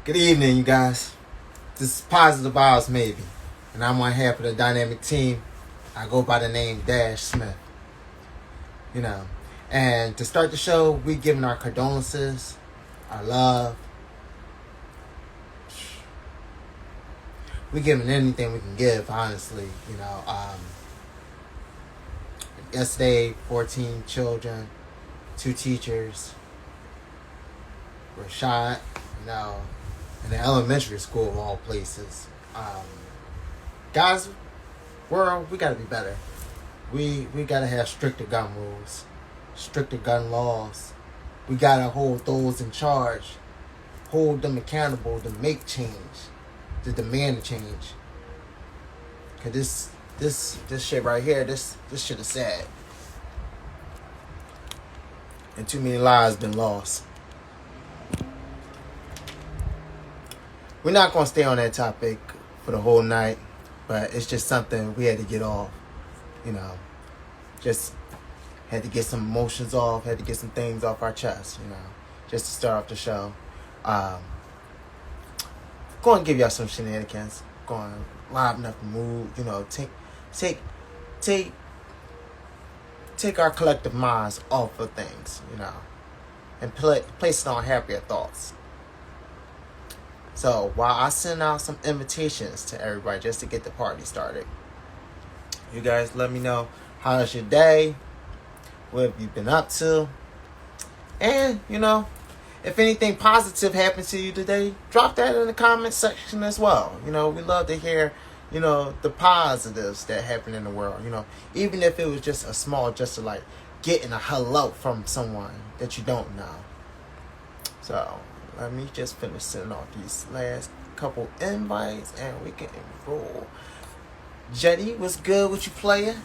Good evening, you guys. This is Positive Vibes, maybe, and I'm one half of the dynamic team. I go by the name Dash Smith. You know, and to start the show, we giving our condolences, our love. We giving anything we can give, honestly. Yesterday, 14 children, 2 teachers were shot. You know, in the elementary school of all places. Guys, world, we gotta be better. We gotta have stricter gun rules, stricter gun laws. We gotta hold those in charge, hold them accountable to make change, to demand change. Cause this shit right here, this shit is sad, and too many lives been lost. We're not gonna stay on that topic for the whole night, but it's just something we had to get off. You know, just had to get some emotions off, had to get some things off our chest, just to start off the show. Going to give y'all some shenanigans, going to liven up the mood, take our collective minds off of things, and place it on happier thoughts. So while I send out some invitations to everybody just to get the party started, you guys let me know how's your day, what have you been up to, and if anything positive happened to you today, drop that in the comment section as well. We love to hear the positives that happen in the world. Even if it was just a small gesture, like getting a hello from someone that you don't know. So let me just finish sending off these last couple invites and we can roll. Jeide, what's good with you, player?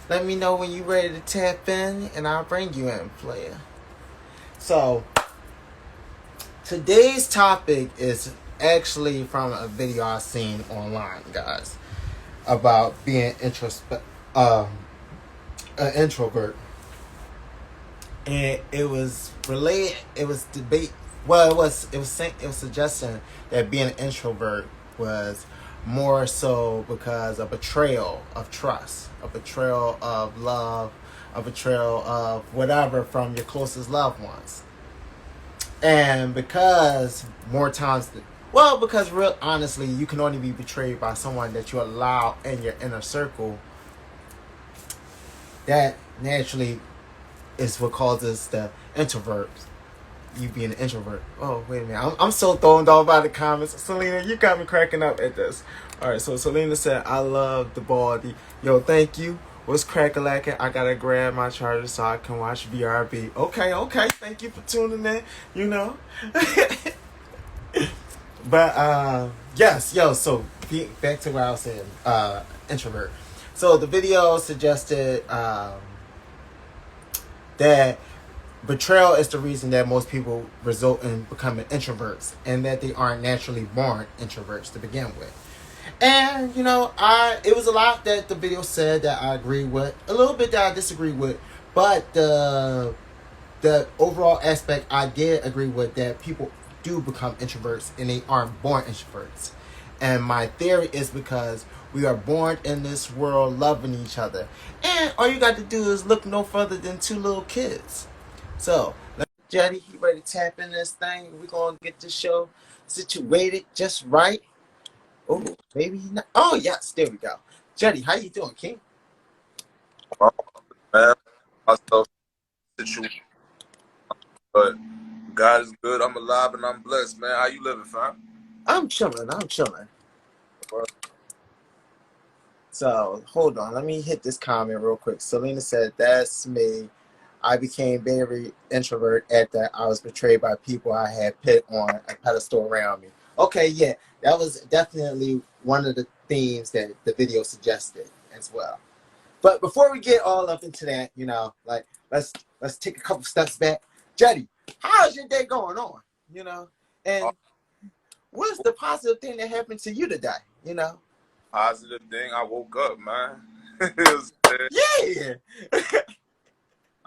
Let me know when you're ready to tap in and I'll bring you in, player. So today's topic is actually from a video I seen online, guys, about being an introvert. And it was related, it was debate. Well, it was suggesting that being an introvert was more so because of betrayal of trust, a betrayal of love, a betrayal of whatever from your closest loved ones. And because because real honestly, you can only be betrayed by someone that you allow in your inner circle. That naturally is what causes the introvert. You being an introvert. Oh, wait a minute. I'm so thrown off by the comments. Selena, you got me cracking up at this. Alright, so Selena said, I love the baldy. Yo, thank you. What's crack-a-lacking? I gotta grab my charger so I can watch BRB. Okay. Thank you for tuning in, But, yes, so back to what I was saying. Introvert. So the video suggested that betrayal is the reason that most people result in becoming introverts, and that they aren't naturally born introverts to begin with. And it was a lot that the video said that I agree with, a little bit that I disagree with, but the overall aspect I did agree with, that people do become introverts and they aren't born introverts. And my theory is because we are born in this world loving each other, and all you got to do is look no further than 2 little kids. So, Jeide, you ready to tap in this thing? We're going to get this show situated just right. Oh, maybe not. Oh, yes, there we go. Jeide, how you doing, King? Oh, man, myself situation, but God is good. I'm alive and I'm blessed, man. How you living, fam? I'm chilling. So, hold on. Let me hit this comment real quick. Selena said, that's me. I became very introvert after I was betrayed by people I had put on a pedestal around me. Okay, yeah, that was definitely one of the themes that the video suggested as well. But before we get all up into that, let's take a couple steps back. Jeide, how's your day going on? And what's the positive thing that happened to you today? Positive thing, I woke up, man. Yeah.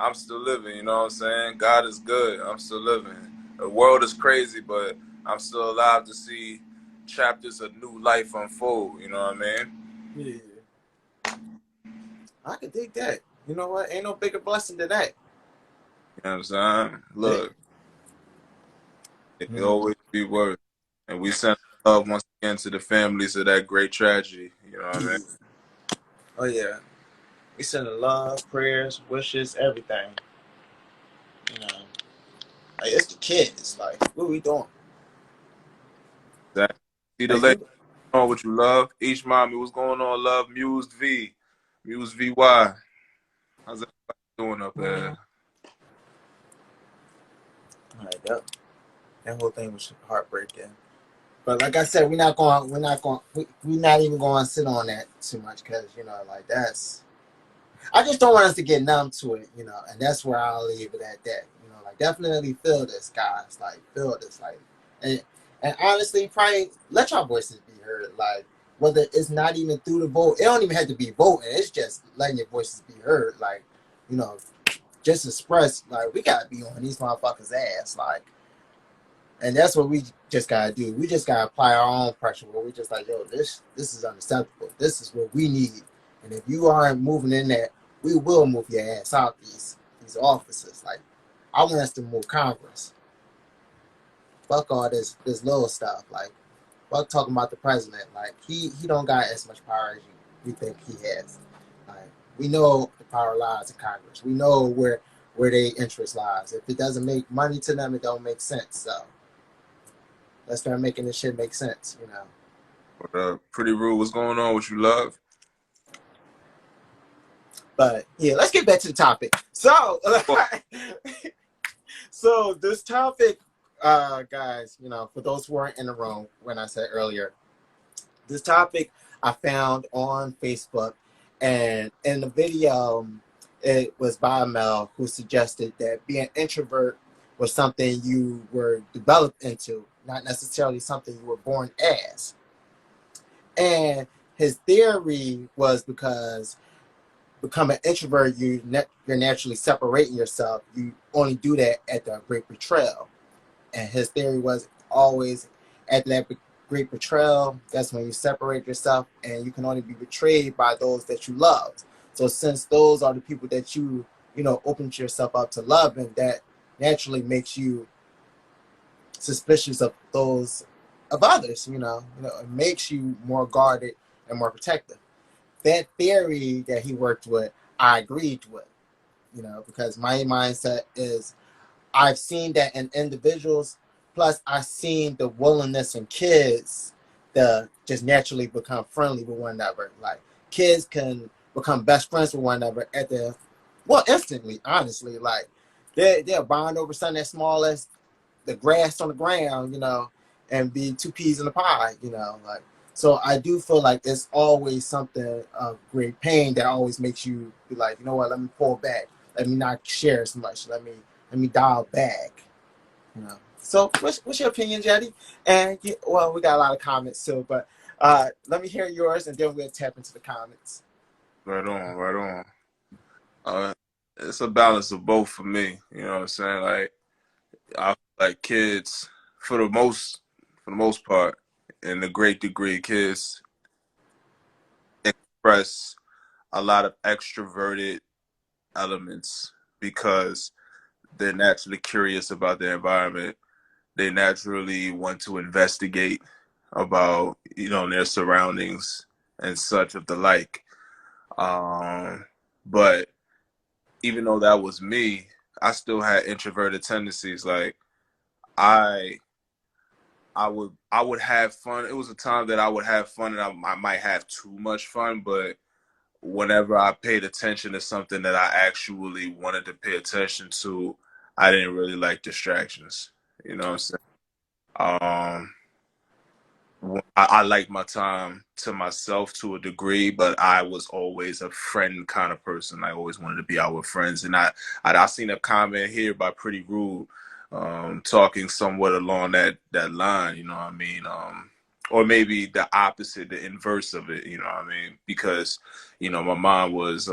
I'm still living, you know what I'm saying? God is good. I'm still living. The world is crazy, but I'm still alive to see chapters of new life unfold. You know what I mean? Yeah, I could dig that. You know what? Ain't no bigger blessing than that. You know what I'm saying? Yeah. Look, it Mm. always be worth. And we send love once again to the families of that great tragedy. You know what I mean? Yeah. Oh yeah. We sending love, prayers, wishes, everything. You know, like it's the kids. Like, what we doing? That see the Like lady you. on what you love. Each mommy, what's going on, love? Mused V. Mused VY. How's everybody doing up there? Like that whole thing was heartbreaking. But like I said, we're not even going to sit on that too much because like that's. I just don't want us to get numb to it, and that's where I'll leave it at that. Like definitely feel this, guys. Like feel this, like, and and honestly, probably let your voices be heard. Like whether it's not even through the vote, it don't even have to be voting. It's just letting your voices be heard. Like, you know, just express. Like we gotta be on these motherfuckers' ass. Like, and that's what we just gotta do. We just gotta apply our own pressure. Where we just like, yo, this is unacceptable. This is what we need. And if you aren't moving in that, we will move your ass out these offices. Like, I want us to move Congress. Fuck all this little stuff. Like, fuck talking about the president. Like, he don't got as much power as we think he has. Like, we know the power lies in Congress. We know where their interest lies. If it doesn't make money to them, it don't make sense. So let's start making this shit make sense. What Pretty Rude, what's going on? What you love? But yeah, let's get back to the topic. So, so this topic, guys, for those who weren't in the room when I said earlier, this topic I found on Facebook, and in the video, it was by Mel who suggested that being an introvert was something you were developed into, not necessarily something you were born as. And his theory was because become an introvert, you're naturally separating yourself. You only do that at the great betrayal. And his theory was always at that great betrayal, that's when you separate yourself and you can only be betrayed by those that you loved. So since those are the people that opened yourself up to love, and that naturally makes you suspicious of those of others, it makes you more guarded and more protective. That theory that he worked with, I agreed with, because my mindset is I've seen that in individuals, plus I've seen the willingness in kids to just naturally become friendly with one another. Like kids can become best friends with one another instantly, honestly. Like they'll bond over something as small as the grass on the ground, and be two peas in a pie, like. So I do feel like it's always something of great pain that always makes you be like, you know what, let me pull back. Let me not share as much. Let me dial back. So what's your opinion, Jetty? And well, we got a lot of comments too, but let me hear yours, and then we'll tap into the comments. Right on, right on. It's a balance of both for me. You know what I'm saying? Like I feel like kids, for the most part, in a great degree, kids express a lot of extroverted elements because they're naturally curious about their environment. They naturally want to investigate about their surroundings and such of the like. But even though that was me, I still had introverted tendencies. Like I I would have fun. It was a time that I would have fun, and I might have too much fun. But whenever I paid attention to something that I actually wanted to pay attention to, I didn't really like distractions. You know what I'm saying? I like my time to myself to a degree, but I was always a friend kind of person. I always wanted to be out with friends, and I seen a comment here by Pretty Rude, talking somewhat along that line. You know what I mean? Or maybe the opposite, the inverse of it. You know what I mean? Because my mom was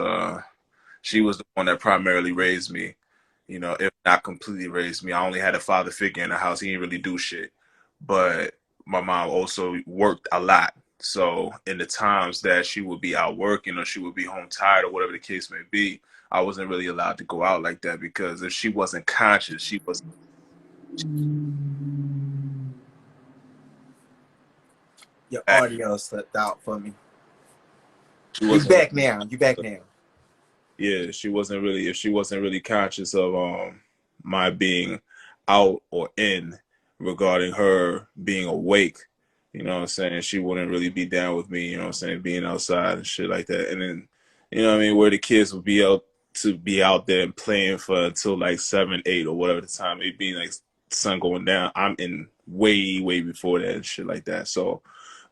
she was the one that primarily raised me. If not completely raised me, I only had a father figure in the house. He didn't really do shit. but my mom also worked a lot. So in the times that she would be out working or she would be home tired or whatever the case may be, I wasn't really allowed to go out like that because if she wasn't conscious, she was Your not audio slipped out for me. she You wasn't back now. You back now. yeah, she wasn't really if she wasn't really conscious of my being out or in regarding her being awake, you know what I'm saying, she wouldn't really be down with me, you know what I'm saying, being outside and shit like that. And then, you know what I mean, where the kids would be out to be out there and playing for until like 7, 8 or whatever the time it being like sun going down. I'm in way, way before that and shit like that. So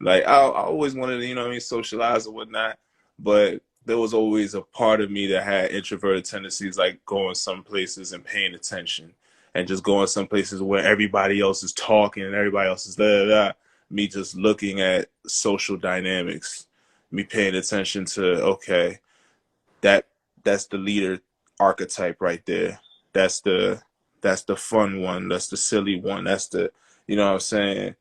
like I always wanted to, you know what I mean, socialize or whatnot. But there was always a part of me that had introverted tendencies, like going some places and paying attention, and just going some places where everybody else is talking and everybody else is da da da. Me just looking at social dynamics, me paying attention to okay, that that's the leader archetype right there. That's the fun one. That's the silly one. That's the you know what I'm saying.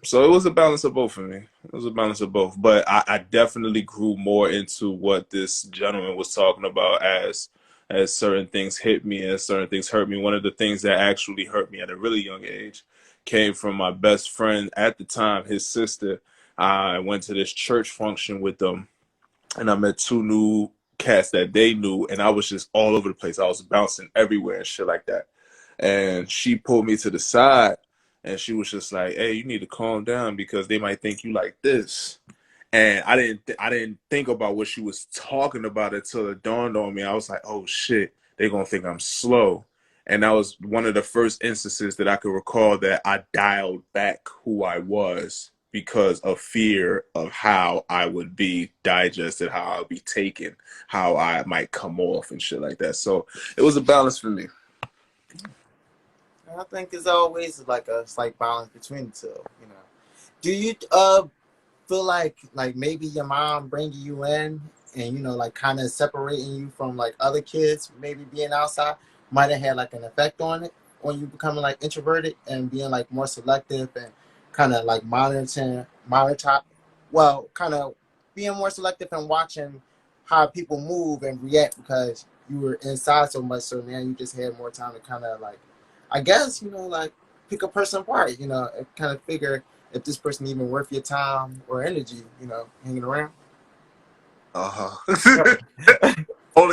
So it was a balance of both for me. It was a balance of both. But I definitely grew more into what this gentleman was talking about as certain things hit me and certain things hurt me. One of the things that actually hurt me at a really young age came from my best friend at the time, his sister. I went to this church function with them and I met two new cats that they knew, and I was just all over the place. I was bouncing everywhere and shit like that. And she pulled me to the side, and she was just like, "Hey, you need to calm down because they might think you like this." And I didn't think about what she was talking about until it dawned on me. I was like, "Oh shit, they're gonna think I'm slow." And that was one of the first instances that I could recall that I dialed back who I was because of fear of how I would be digested, how I would be taken, how I might come off and shit like that. So it was a balance for me. I think there's always like a slight balance between the two. You know, do you feel like maybe your mom bringing you in and like kind of separating you from like other kids, maybe being outside, might have had like an effect on it on you becoming like introverted and being like more selective and kind of like kind of being more selective and watching how people move and react because you were inside so much, so now you just had more time to kind of like, I guess, like pick a person apart, and kind of figure if this person even worth your time or energy, hanging around. Uh-huh.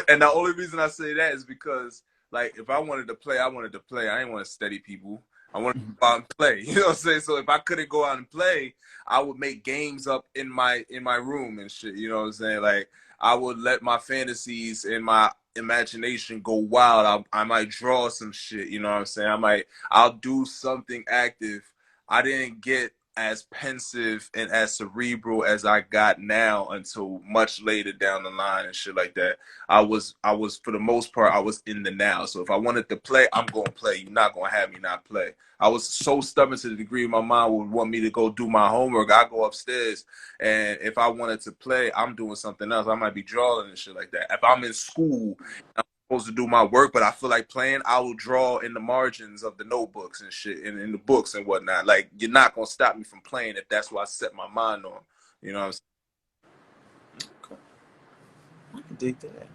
And the only reason I say that is because, like, if I wanted to play, I wanted to play. I didn't want to study people. I wanted to go out and play. You know what I'm saying? So if I couldn't go out and play, I would make games up in my room and shit. You know what I'm saying? Like, I would let my fantasies and my imagination go wild. I might draw some shit. You know what I'm saying? I'll do something active. I didn't get as pensive and as cerebral as I got now until much later down the line and shit like that. I was for the most part I was in the now. So if I wanted to play, I'm gonna play. You're not gonna have me not play. I was so stubborn to the degree my mom would want me to go do my homework. I go upstairs, and if I wanted to play, I'm doing something else. I might be drawing and shit like that. If I'm in school supposed to do my work, but I feel like playing, I will draw in the margins of the notebooks and shit, and in the books and whatnot. Like, you're not gonna stop me from playing if that's what I set my mind on. You know what I'm saying? Okay. I can dig that.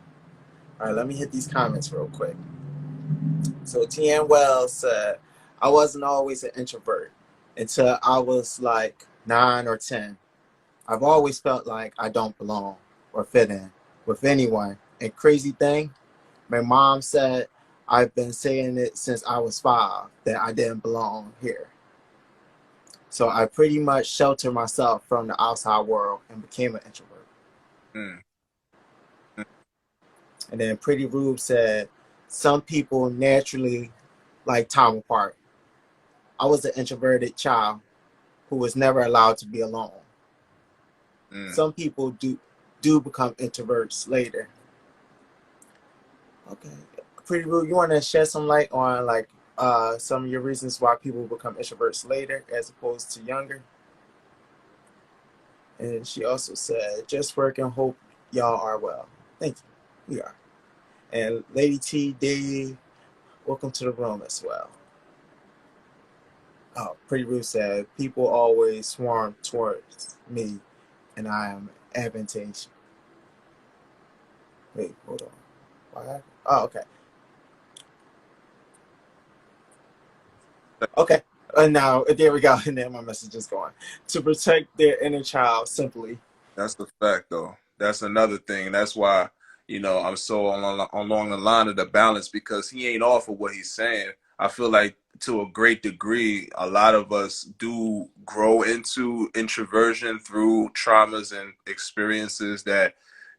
All right, let me hit these comments real quick. So TN Wells said, I wasn't always an introvert until I was like 9 or 10. I've always felt like I don't belong or fit in with anyone. And crazy thing, my mom said I've been saying it since I was 5 that I didn't belong here. So I pretty much sheltered myself from the outside world and became an introvert. Mm. And then Pretty Rube said, some people naturally like time apart. I was an introverted child who was never allowed to be alone. Mm. Some people do become introverts later. Okay. Pretty Rube, you want to shed some light on like some of your reasons why people become introverts later as opposed to younger? And she also said, just work and hope y'all are well. Thank you. We are. And Lady T D, welcome to the room as well. Oh, Pretty Ruth said, people always swarm towards me, and I am advantageous. Wait, hold on. What? Oh, okay. Okay. And now, there we go. And then my message is going. To protect their inner child, simply. That's the fact, though. That's another thing. That's why, I'm so along the line of the balance, because he ain't off of what he's saying. I feel like to a great degree, a lot of us do grow into introversion through traumas and experiences that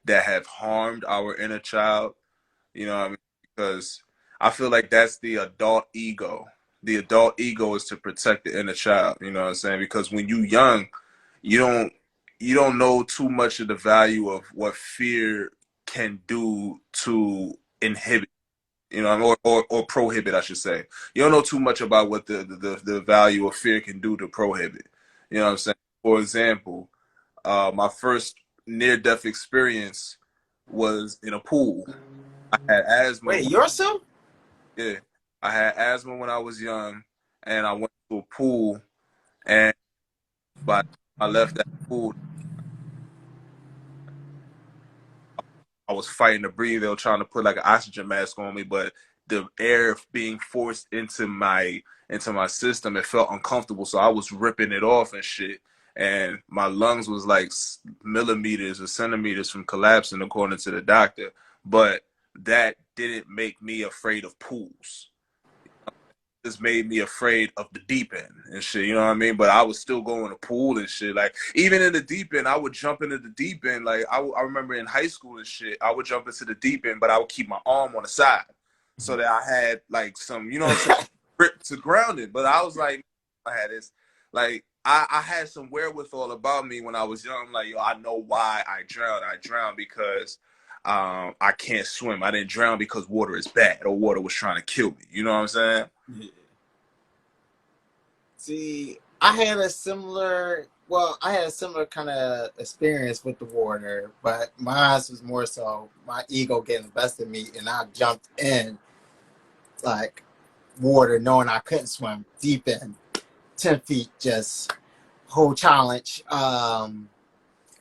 have harmed our inner child. You know what I mean? Because I feel like that's the adult ego. The adult ego is to protect the inner child. You know what I'm saying? Because when you young, you don't you don't know too much of the value of what fear can do to inhibit, or prohibit, I should say. You don't know too much about what the value of fear can do to prohibit. You know what I'm saying? For example, my first near death experience was in a pool. I had asthma. Wait, yourself? Yeah, I had asthma when I was young, and I went to a pool, and by the time I left that pool, I was fighting to breathe. They were trying to put like an oxygen mask on me, but the air being forced into my system, it felt uncomfortable. So I was ripping it off and shit. And my lungs was like millimeters or centimeters from collapsing, according to the doctor. But that didn't make me afraid of pools. Just made me afraid of the deep end and shit, you know what I mean? But I was still going to pool and shit. Like, even in the deep end, I would jump into the deep end. Like, I remember in high school and shit, I would jump into the deep end, but I would keep my arm on the side so that I had, like, some, you know what I'm saying, grip to ground it. But I was like, I had this, like, I had some wherewithal about me when I was young. I'm like, yo, I know why I drowned. I drowned because I can't swim. I didn't drown because water is bad or water was trying to kill me. You know what I'm saying? Yeah. See, I had a similar kind of experience with the water, but mine was more so my ego getting the best of me, and I jumped in like water, knowing I couldn't swim deep in 10 feet, just whole challenge. And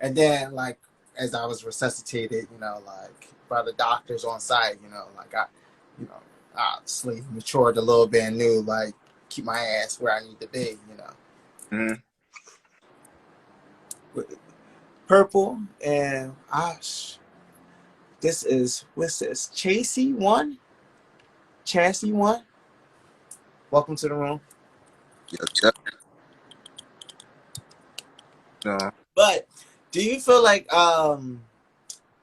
then like as I was resuscitated, like by the doctors on site, like you know, I obviously matured a little bit and knew like keep my ass where I need to be. Mm-hmm. Purple and what's this? Chassis one. Welcome to the room. Yes, no. But do you feel like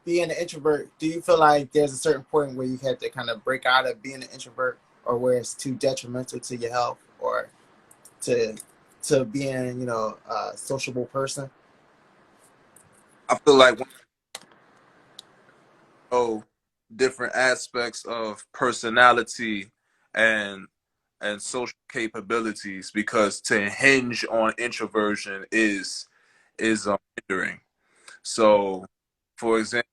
being an introvert, do you feel like there's a certain point where you have to kind of break out of being an introvert, or where it's too detrimental to your health, or to being, a sociable person? I feel like when you know different aspects of personality and social capabilities, because to hinge on introversion is hindering. So, for example,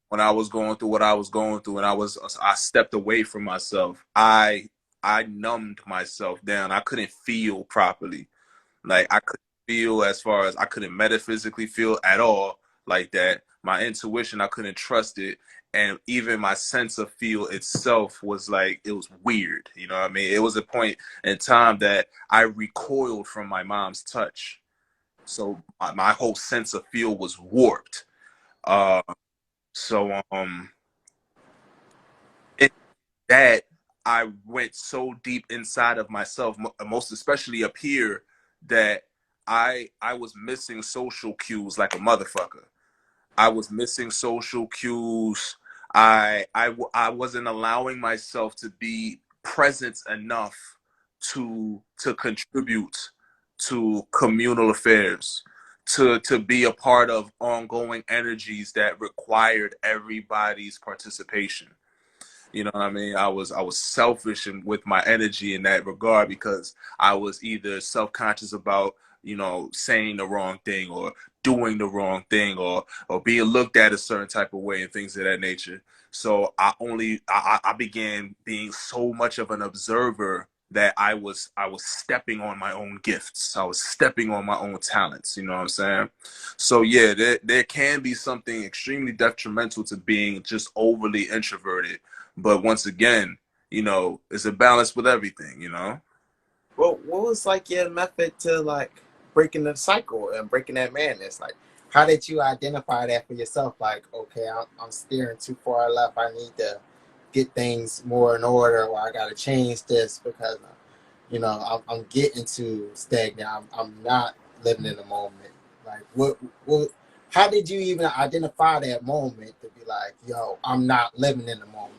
when I was going through what I was going through, and I stepped away from myself, I numbed myself down. I couldn't feel properly. Like, I couldn't feel, as far as I couldn't metaphysically feel at all like that. My intuition, I couldn't trust it. And even my sense of feel itself was like, it was weird. You know what I mean? It was a point in time that I recoiled from my mom's touch. So my whole sense of feel was warped. Uh, so in that, I went so deep inside of myself, most especially up here, that I was missing social cues like a motherfucker. I was missing social cues. I wasn't allowing myself to be present enough to contribute to communal affairs, to be a part of ongoing energies that required everybody's participation. You know what I mean? I was selfish with my energy in that regard, because I was either self-conscious about, saying the wrong thing or doing the wrong thing or being looked at a certain type of way and things of that nature. So I began being so much of an observer that I was stepping on my own gifts. I was stepping on my own talents. You know what I'm saying? So yeah, there can be something extremely detrimental to being just overly introverted. But once again, it's a balance with everything. Well, what was like your method to like breaking the cycle and breaking that madness? Like, how did you identify that for yourself? Like, okay, I'm steering too far left. I need to get things more in order, or I got to change this because, I'm getting too stagnant. I'm not living in the moment. Like, what, how did you even identify that moment to be like, yo, I'm not living in the moment?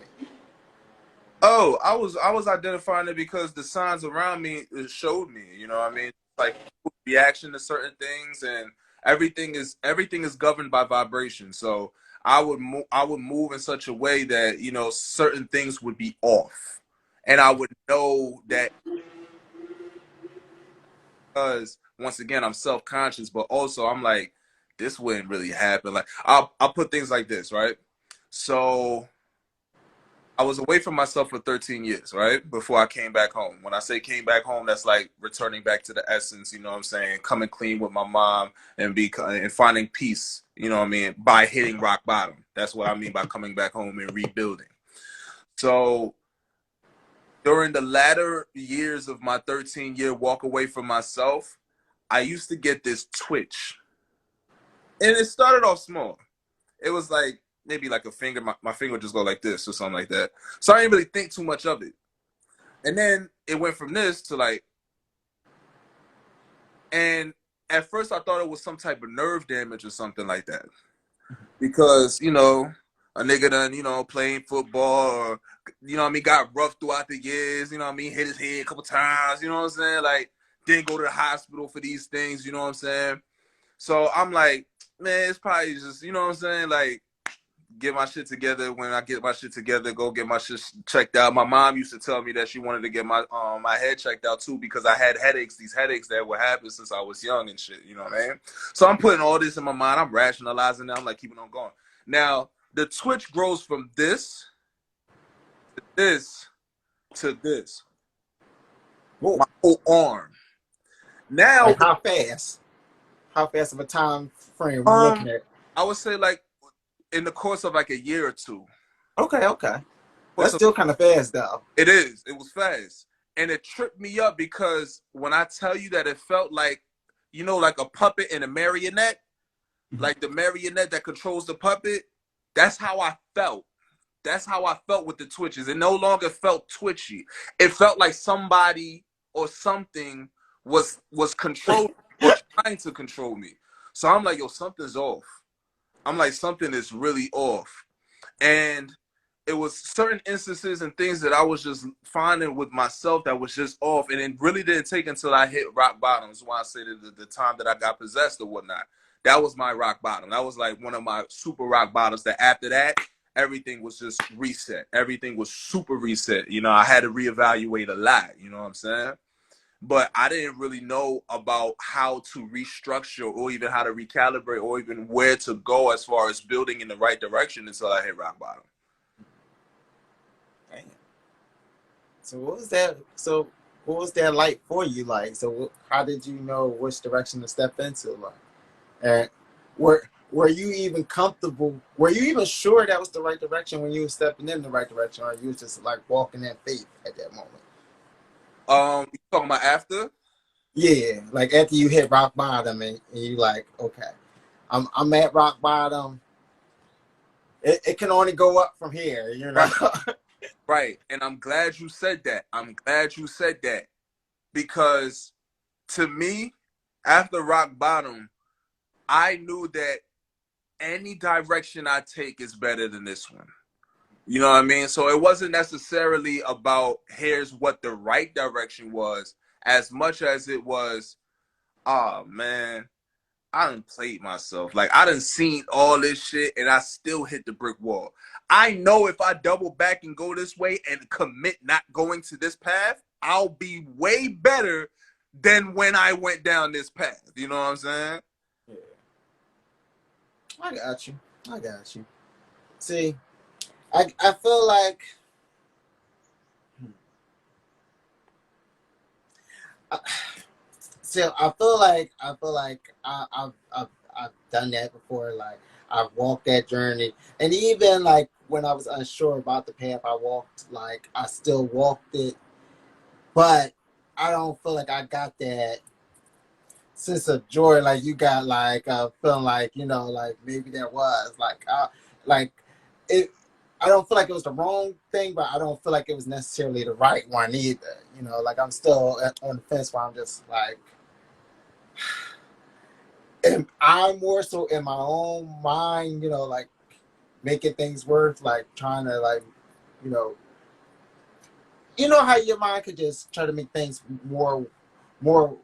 Oh, I was identifying it because the signs around me showed me. You know what I mean? Like reaction to certain things, and everything is governed by vibration. So I would move in such a way that certain things would be off, and I would know that because once again I'm self conscious, but also I'm like this wouldn't really happen. Like I'll put things like this, right? So I was away from myself for 13 years, right? Before I came back home. When I say came back home, that's like returning back to the essence, you know what I'm saying? Coming clean with my mom and finding peace, you know what I mean? By hitting rock bottom. That's what I mean by coming back home and rebuilding. So during the latter years of my 13-year walk away from myself, I used to get this twitch. And it started off small. It was like maybe like a finger, my finger would just go like this or something like that. So I didn't really think too much of it. And then it went from this to like, and at first I thought it was some type of nerve damage or something like that. Because, a nigga done, playing football or, got rough throughout the years, hit his head a couple times, you know what I'm saying? Like, didn't go to the hospital for these things, you know what I'm saying? So I'm like, man, it's probably just, you know what I'm saying? Like, get my shit together. When I get my shit together, go get my shit checked out. My mom used to tell me that she wanted to get my head checked out too because I had these headaches that would happen since I was young and shit. You know what I mean? So I'm putting all this in my mind. I'm rationalizing that. I'm like keeping on going. Now the twitch grows from this to this to this. Whoa. My whole arm. Now, Like, how fast? How fast of a time frame we looking at? I would say like in the course of like a year or two. Okay. That's still kind of fast, though. It is. It was fast. And it tripped me up because when I tell you that it felt like, like a puppet and a marionette, like the marionette that controls the puppet, that's how I felt. That's how I felt with the twitches. It no longer felt twitchy. It felt like somebody or something was controlling or trying to control me. So I'm like, yo, something's off. I'm like, something is really off. And it was certain instances and things that I was just finding with myself that was just off. And it really didn't take until I hit rock bottom. That's why I say that the time that I got possessed or whatnot. That was my rock bottom. That was like one of my super rock bottoms that after that, everything was just reset. Everything was super reset. I had to reevaluate a lot. You know what I'm saying? But I didn't really know about how to restructure or even how to recalibrate or even where to go as far as building in the right direction until I hit rock bottom. Damn. So what was that? So what was that like for you? Like, so how did you know which direction to step into? Like, and were you even comfortable? Were you even sure that was the right direction when you were stepping in the right direction, or you was just like walking in faith at that moment? You talking about after? Yeah, like after you hit rock bottom and you like, okay, I'm at rock bottom. It can only go up from here, Right. Right. And I'm glad you said that. Because to me, after rock bottom, I knew that any direction I take is better than this one. You know what I mean? So it wasn't necessarily about here's what the right direction was as much as it was, oh man, I done played myself. Like I done seen all this shit and I still hit the brick wall. I know if I double back and go this way and commit not going to this path, I'll be way better than when I went down this path. You know what I'm saying? Yeah. I got you. I got you. See, I feel like I, see, I've done that before. Like I've walked that journey, and even like when I was unsure about the path I walked, like I still walked it, but I don't feel like I got that sense of joy like you got. Like feeling like like maybe there was like it. I don't feel like it was the wrong thing, but I don't feel like it was necessarily the right one either. Like I'm still on the fence where I'm just like. And I'm more so in my own mind, like making things worth, like trying to you know, how your mind could just try to make things more, more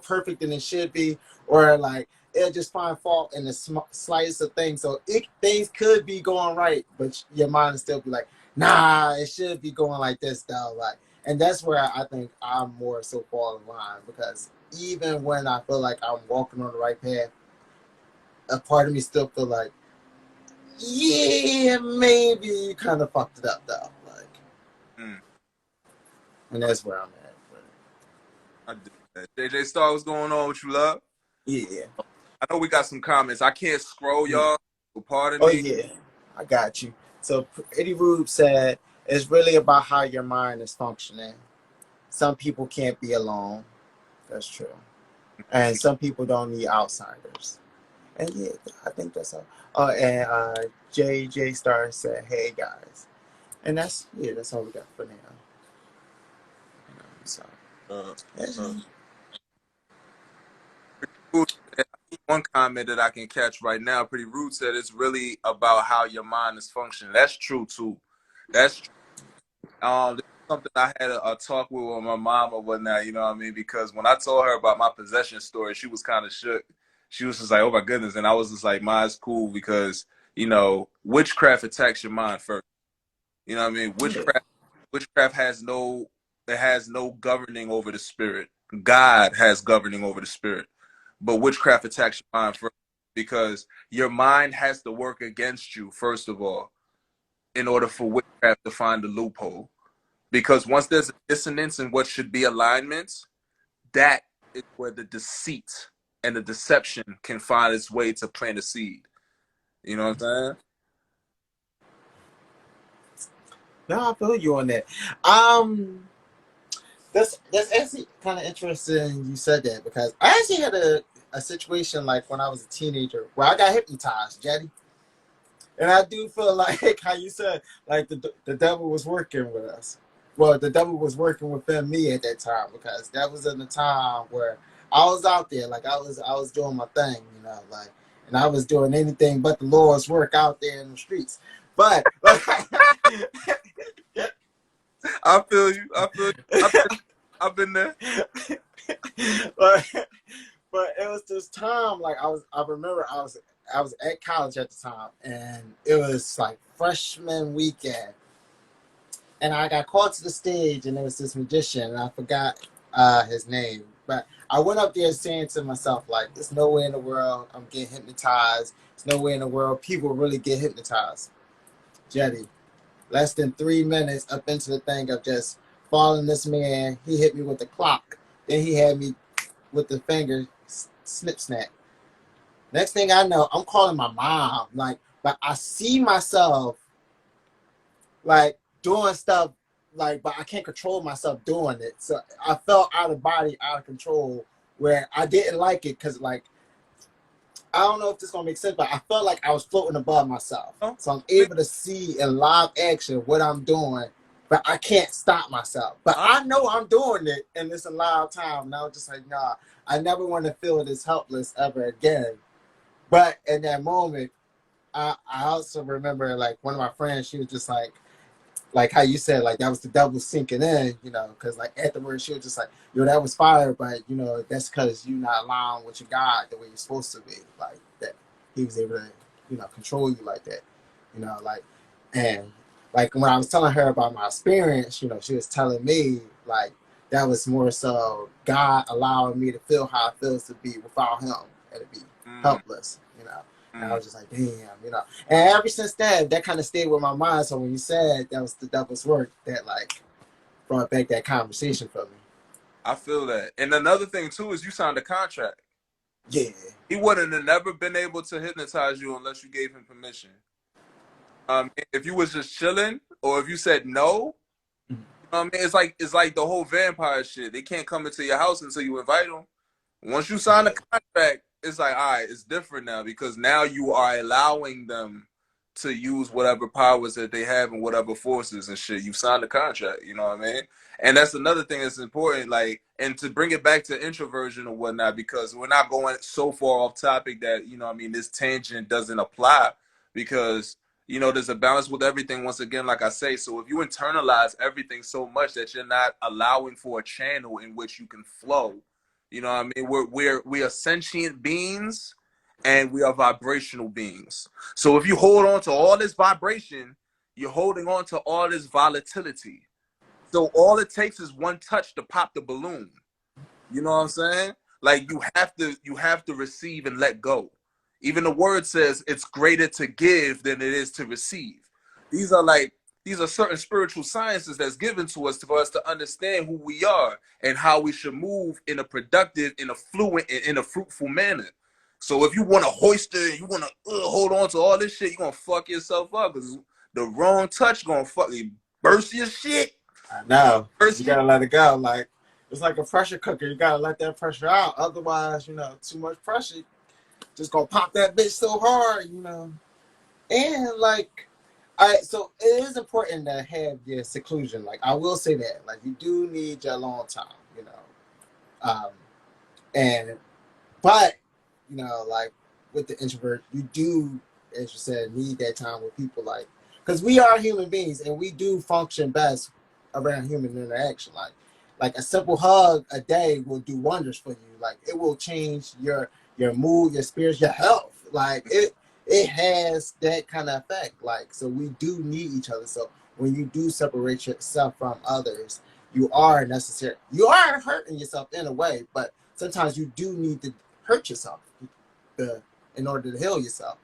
perfect than it should be, or like it'll just find fault in the slightest of things. So things could be going right, but your mind will still be like, nah, it should be going like this though. Like, and that's where I think I'm more so fall in line, because even when I feel like I'm walking on the right path, a part of me still feel like, yeah, maybe you kind of fucked it up though. Like, and that's where I'm at. I did that. JJ Star, what's going on with you, love? Yeah. I know we got some comments. I can't scroll, Yeah. y'all. So pardon Oh me. yeah, I got you. So Eddie Rube said it's really about how your mind is functioning. Some people can't be alone. That's true. And some people don't need outsiders. And yeah, I think that's all. Oh, and JJ Star said, "Hey guys," and that's all we got for now. So Uh, that's uh, Rude said- one comment that I can catch right now. Pretty Rude said it's really about how your mind is functioning. That's true too. That's true. This is something I had a talk with my mom or whatnot. You know what I mean? Because when I told her about my possession story, she was kind of shook. She was just like, "Oh my goodness!" And I was just like, "Mine's cool because witchcraft attacks your mind first. You know what I mean? Witchcraft has no governing over the spirit. God has governing over the spirit. But witchcraft attacks your mind first because your mind has to work against you, first of all, in order for witchcraft to find the loophole. Because once there's a dissonance in what should be alignments, that is where the deceit and the deception can find its way to plant a seed. You know what I'm saying? no, I feel you on that. Um, that's actually kind of interesting you said that, because I actually had a situation like when I was a teenager where I got hypnotized, Jetty. And I do feel like how you said, like the devil was working with us. Well, the devil was working within me at that time, because that was in the time where I was out there, like I was doing my thing, like, and I was doing anything but the Lord's work out there in the streets. But like, I feel you. I feel you. I've been there. but but it was this time, like I remember I was at college at the time, and it was like freshman weekend, and I got called to the stage, and there was this magician, and I forgot his name, but I went up there saying to myself, like, there's no way in the world I'm getting hypnotized. There's no way in the world people really get hypnotized. Jetty, less than 3 minutes up into the thing of just following this man, he hit me with the clock. Then he had me with the finger snip snap. Next thing I know, I'm calling my mom. Like, but I see myself like doing stuff, like, but I can't control myself doing it. So I felt out of body, out of control, where I didn't like it, because like, I don't know if this is gonna make sense, but I felt like I was floating above myself. Oh, So I'm able to see in live action what I'm doing, but I can't stop myself. But I know I'm doing it, and it's a live time. And I was just like, nah, I never want to feel this helpless ever again. But in that moment, I also remember, like, one of my friends, she was just like how you said, like, that was the devil sinking in, because like afterwards she was just like, yo, that was fire, but that's because you're not allowing with your God the way you're supposed to be, like that he was able to control you like that, like. And like when I was telling her about my experience, she was telling me, like, that was more so God allowing me to feel how it feels to be without Him and to be Mm, helpless, you know. And I mm. was just like, damn, you know. And ever since then, that kind of stayed with my mind. So when you said that was the devil's work, that like brought back that conversation for me. I feel that. And another thing too is you signed a contract. Yeah. He wouldn't have never been able to hypnotize you unless you gave him permission. If you was just chilling or if you said no, I mean, it's like the whole vampire shit. They can't come into your house until you invite them. Once you sign the Yeah. contract, it's like, all right, it's different now because now you are allowing them to use whatever powers that they have and whatever forces and shit. You signed the contract, you know what I mean? And that's another thing that's important, like, and to bring it back to introversion or whatnot, because we're not going so far off topic that, you know what I mean, this tangent doesn't apply because there's a balance with everything once again, like I say. So if you internalize everything so much that you're not allowing for a channel in which you can flow, you know what I mean? We are sentient beings and we are vibrational beings. So if you hold on to all this vibration, you're holding on to all this volatility. So all it takes is one touch to pop the balloon. You know what I'm saying? Like you have to receive and let go. Even the word says it's greater to give than it is to receive. These are like these are certain spiritual sciences that's given to us for us to understand who we are and how we should move in a productive, in a fluent, in a fruitful manner. So if you want to hoist it, you want to hold on to all this shit, you're gonna fuck yourself up because the wrong touch gonna fucking burst your shit. I know. Burst You your gotta let it go. Like it's like a pressure cooker. You gotta let that pressure out. Otherwise, too much pressure just gonna pop that bitch so hard. And like so it is important to have your seclusion. Like I will say that. Like you do need your alone time. Um and but like with the introvert, you do, as you said, need that time with people, like because we are human beings and we do function best around human interaction. Like a simple hug a day will do wonders for you. Like it will change your mood, your spirits, your health. Like it has that kind of effect. Like so we do need each other. So when you do separate yourself from others, you are necessary. You are hurting yourself in a way, but sometimes you do need to hurt yourself in order to heal yourself.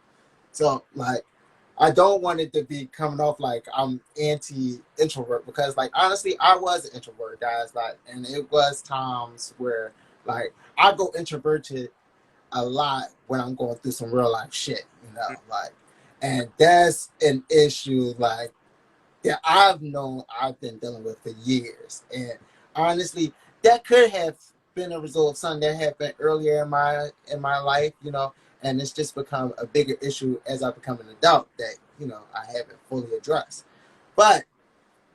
So like I don't want it to be coming off like I'm anti-introvert because like honestly I was an introvert, guys. Like and it was times where like I go introverted a lot when I'm going through some real life shit. Like and that's an issue like that I've been dealing with for years. And honestly, that could have been a result of something that happened earlier in my life, and it's just become a bigger issue as I become an adult that I haven't fully addressed. But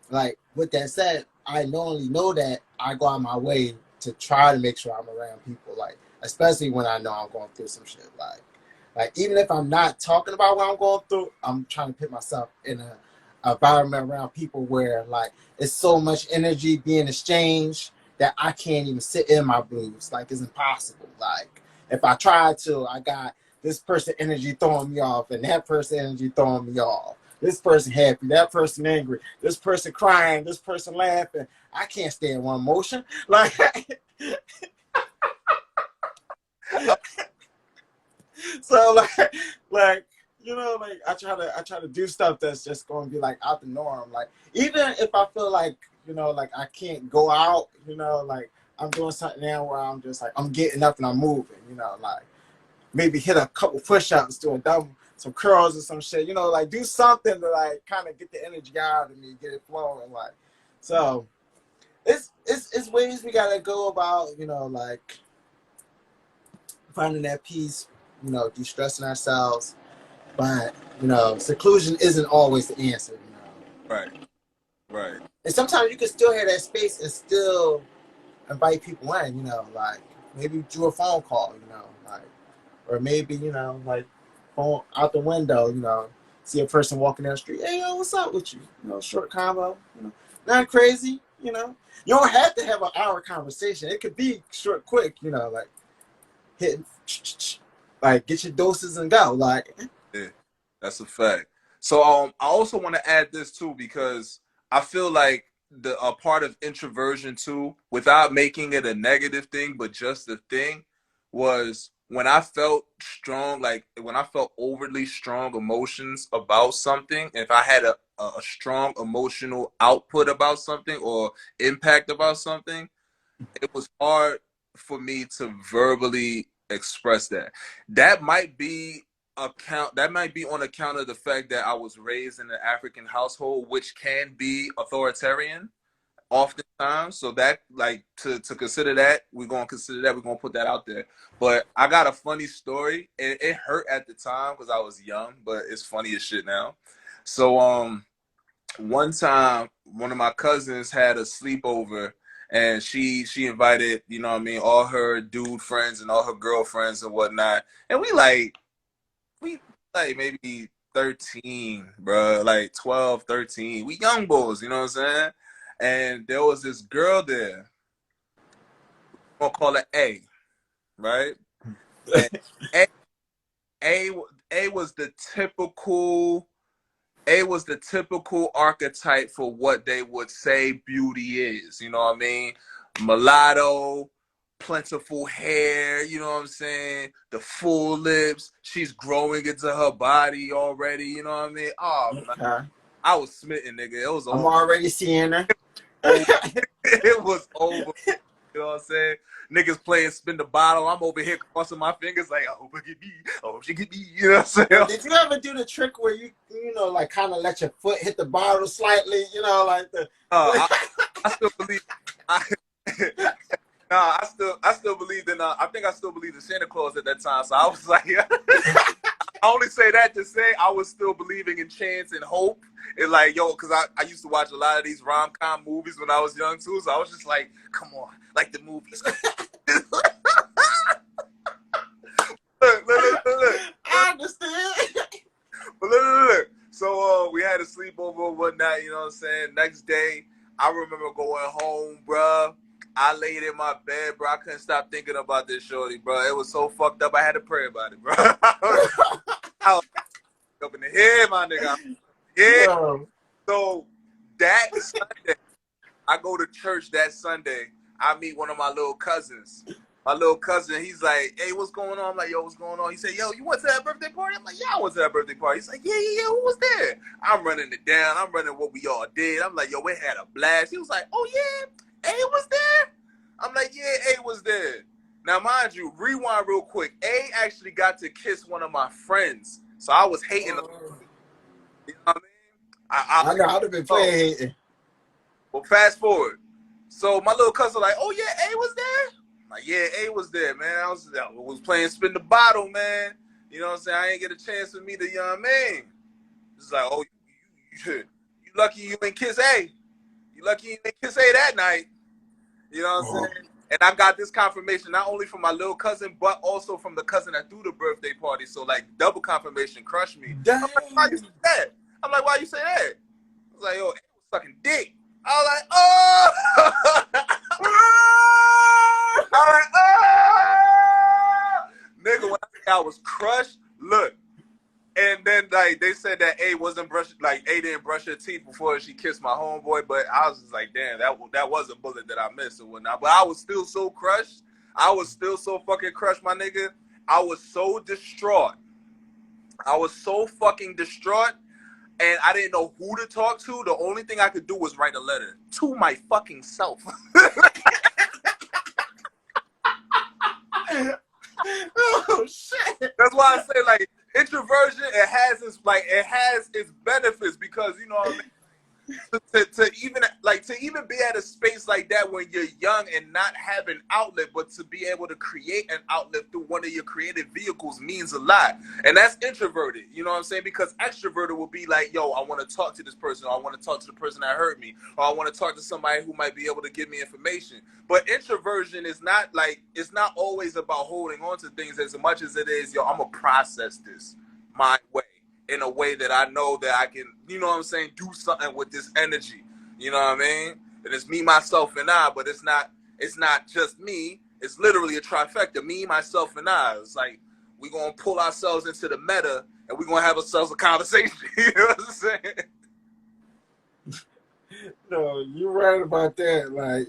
like with that said, I normally know that I go out my way to try to make sure I'm around people, like especially when I know I'm going through some shit. Like even if I'm not talking about what I'm going through, I'm trying to put myself in a environment around people where like it's so much energy being exchanged that I can't even sit in my blues. Like it's impossible. Like if I try to, I got this person energy throwing me off and that person energy throwing me off. This person happy, that person angry, this person crying, this person laughing. I can't stay in one motion. Like so like like I try to do stuff that's just going to be like out the norm. Like even if I feel like like I can't go out, like I'm doing something now where I'm just like I'm getting up and I'm moving, like maybe hit a couple push-ups, do a double, some curls or some shit, like do something to like kind of get the energy out of me, get it flowing, like so. It's ways we gotta go about, like finding that peace, de-stressing ourselves. But, seclusion isn't always the answer. right, right. And sometimes you can still have that space and still invite people in, like maybe do a phone call, like, or maybe, like phone out the window, see a person walking down the street. Hey, yo, what's up with you? Short combo, not crazy, You don't have to have an hour conversation. It could be short, quick, like hitting, like get your doses and go. Like, Yeah, that's a fact. So I also want to add this too because I feel like a part of introversion too, without making it a negative thing, but just a thing, was when I felt strong, like when I felt overly strong emotions about something. If I had a strong emotional output about something or impact about something, it was hard for me to verbally express that. That might be on account of the fact that I was raised in an African household, which can be authoritarian oftentimes. So that, like, to consider that, we're gonna put that out there. But I got a funny story. It hurt at the time because I was young, but it's funny as shit now. So one time one of my cousins had a sleepover, and she invited, you know what I mean, all her dude friends and all her girlfriends and whatnot. And we like maybe 13, bro, like 12, 13. We young boys, you know what I'm saying? And there was this girl there. We're gonna call her A, right? And A, A was the typical archetype for what they would say beauty is. You know what I mean? Mulatto, plentiful hair, you know what I'm saying? The full lips. She's growing into her body already, you know what I mean? Oh, man, Okay. I was smitten, nigga. It was I'm over. already seeing her. It was over. You know what I'm saying? Niggas playing spin the bottle. I'm over here crossing my fingers like, I hope it get me. I hope she get me. You know what I'm saying? Did you ever do the trick where you know, like kind of let your foot hit the bottle slightly? You know, like the. I still believe. I still believed in. I think I still believed in Santa Claus at that time. So I was like, I only say that to say I was still believing in chance and hope. And like, yo, because I used to watch a lot of these rom-com movies when I was young too. So I was just like, come on, like the movies. Look. I understand. But look. So we had a sleepover one night, you know what I'm saying? Next day, I remember going home, bruh. I laid in my bed, bro. I couldn't stop thinking about this shorty, bro. It was so fucked up. I had to pray about it, bro. I was up in the head, my nigga. Yeah. Yo. So that Sunday, I go to church that Sunday. I meet one of my little cousins. My little cousin, he's like, hey, what's going on? I'm like, yo, what's going on? He said, yo, you went to that birthday party? I'm like, yeah, I went to that birthday party. He's like, yeah, who was there? I'm running it down. I'm running what we all did. I'm like, yo, we had a blast. He was like, oh, yeah, A was there? I'm like, yeah, A was there. Now, mind you, rewind real quick. A actually got to kiss one of my friends. So I was hating. You know what I mean? I know I'd have been playing hating. Well, fast forward. So my little cousin like, oh, yeah, A was there? Like, yeah, A was there, man. I was playing spin the bottle, man. You know what I'm saying? I ain't get a chance to meet the young man. It's like, oh, you lucky you ain't kiss A. You lucky you ain't kiss A that night. You know what I'm saying? And I got this confirmation not only from my little cousin, but also from the cousin that threw the birthday party. So, like, double confirmation crushed me. Dang. I'm like, why you say that? I'm like, why you say that? I was like, yo, A was sucking dick. I was like, oh! Nigga, when I was crushed, look. And then, like, they said that A didn't brush her teeth before she kissed my homeboy. But I was just like, damn, that was a bullet that I missed or whatnot. But I was still so crushed. I was still so fucking crushed, my nigga. I was so distraught. I was so fucking distraught. And I didn't know who to talk to. The only thing I could do was write a letter to my fucking self. Oh shit! That's why I say, like, introversion, it has its benefits, because, you know what I mean, to even be at a space like that when you're young and not have an outlet, but to be able to create an outlet through one of your creative vehicles means a lot. And that's introverted, you know what I'm saying? Because extroverted will be like, yo, I want to talk to this person, or I want to talk to the person that hurt me, or I want to talk to somebody who might be able to give me information. But introversion is not like, it's not always about holding on to things as much as it is, yo, I'm gonna process this my way, in a way that I know that I can, you know what I'm saying, do something with this energy. You know what I mean? And it's me, myself, and I, but it's not just me. It's literally a trifecta. Me, myself, and I. It's like, we're going to pull ourselves into the meta, and we're going to have ourselves a conversation. You know what I'm saying? No, you're right about that. Like,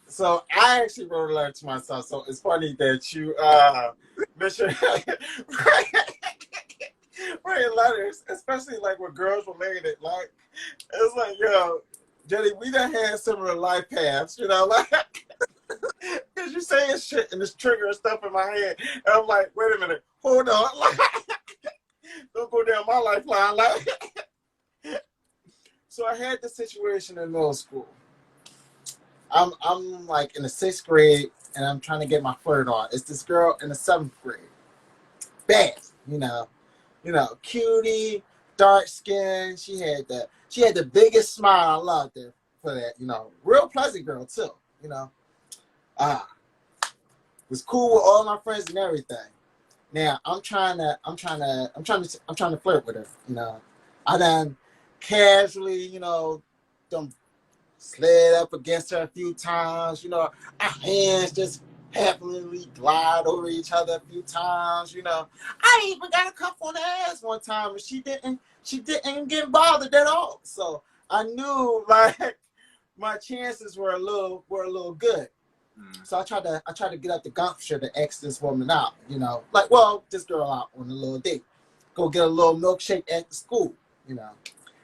so I actually wrote a letter to myself. So it's funny that you mentioned writing letters, especially like with girls related. Like, it's like, Jenny, we done had similar life paths, like, because you saying shit and it's triggering stuff in my head. And I'm like, wait a minute, hold on. Like, don't go down my lifeline. Like, so I had this situation in middle school. I'm like in the 6th grade and I'm trying to get my flirt on. It's this girl in the 7th grade. Bad, cutie, dark skin. She had the biggest smile. I loved her for that, real pleasant girl too, was cool with all my friends and everything. Now I'm trying to flirt with her, I done casually, done slid up against her a few times, our hands just happily glide over each other a few times, I even got a cuff on the ass one time and she didn't get bothered at all. So I knew like my chances were a little good. So I tried to get up the gumption to ask this woman out, this girl out on a little date. Go get a little milkshake at the school,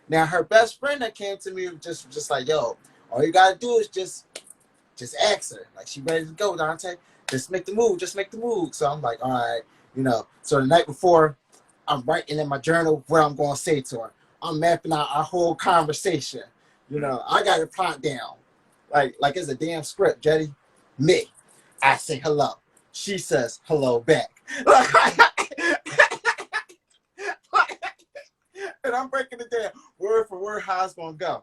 Now her best friend that came to me was just like, yo, all you gotta do is just ask her. Like, she ready to go, Dante. Just make the move. So I'm like, all right, So the night before, I'm writing in my journal what I'm gonna say to her. I'm mapping out our whole conversation. I got it plot down. Like it's a damn script, Jetty. Me. I say hello. She says hello back. And I'm breaking it down word for word how it's gonna go.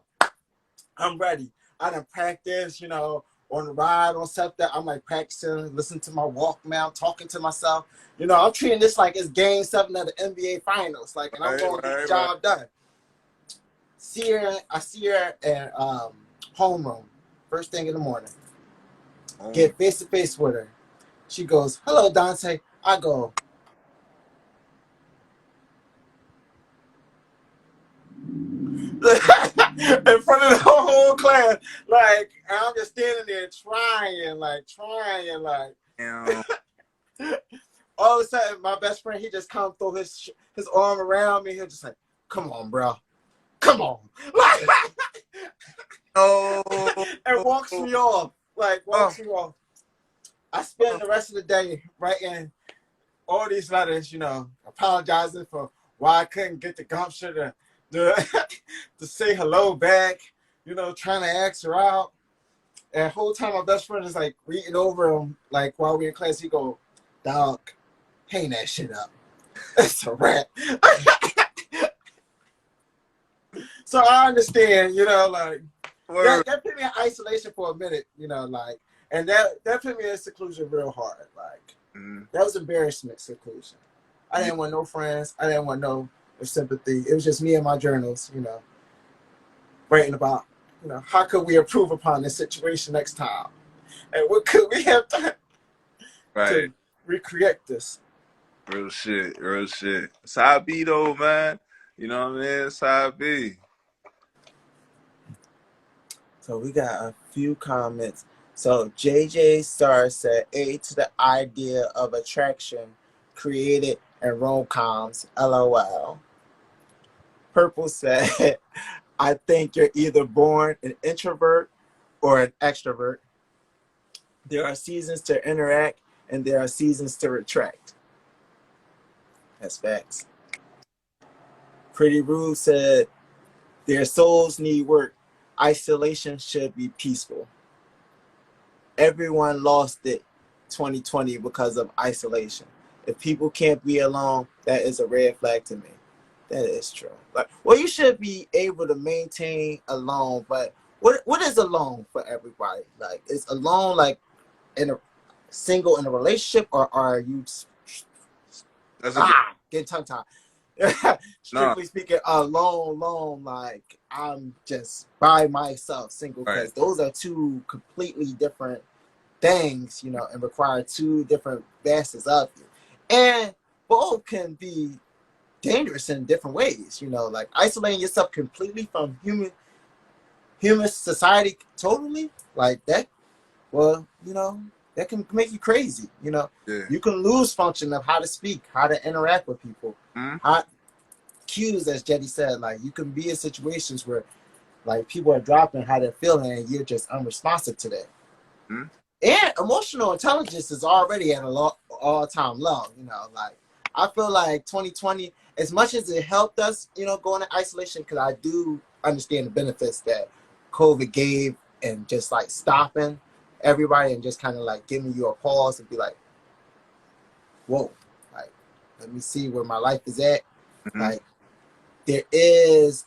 I'm ready. I done practice, on the ride, on something. I'm like practicing, listening to my Walkman, talking to myself. I'm treating this like it's game 7 of the NBA Finals. Like, and I'm going to get the job done. I see her at homeroom, first thing in the morning. Get face to face with her. She goes, hello, Dante. I go, in front of the whole class, like, I'm just standing there trying. Damn. All of a sudden, my best friend, he just come throw his arm around me. He's just like, come on, bro. Come on. Oh. And walks me off. Me off. I spend the rest of the day writing all these letters, apologizing for why I couldn't get the gumption to say hello back, trying to ask her out. And the whole time my best friend is like reading over him, like while we in class, he go, dog, hang that shit up. It's a wrap. So I understand, that put me in isolation for a minute, and that put me in seclusion real hard. That was embarrassment seclusion. I didn't want no friends. I didn't want no sympathy. It was just me and my journals, writing about, how could we improve upon this situation next time? And what could we have done to recreate this? Real shit. It's how it be though, man. You know what I mean? It's how it be. So we got a few comments. So JJ Star said, A to the idea of attraction created in rom-coms, LOL. Purple said, I think you're either born an introvert or an extrovert. There are seasons to interact and there are seasons to retract. That's facts. Pretty Rude said, their souls need work. Isolation should be peaceful. Everyone lost it 2020 because of isolation. If people can't be alone, that is a red flag to me. That is true. You should be able to maintain alone, but what is alone for everybody? Is alone in a single in a relationship, or are you getting tongue tied? Strictly speaking, alone, I'm just by myself, single, because those are two completely different things, and require two different facets of you. And both can be dangerous in different ways. You know, like isolating yourself completely from human society totally, like that. Well, you know, that can make you crazy. You know, Yeah. you can lose function of how to speak, how to interact with people, Mm-hmm. how cues, as Jetty said. Like you can be in situations where like people are dropping how they're feeling, and you're just unresponsive to that. Mm-hmm. And emotional intelligence is already at a all-time low. You know, like I feel like 2020, as much as it helped us, you know, going into isolation, because I do understand the benefits that COVID gave, and just like stopping everybody and just kind of like giving you a pause and be like, whoa, like let me see where my life is at. Mm-hmm. Like there is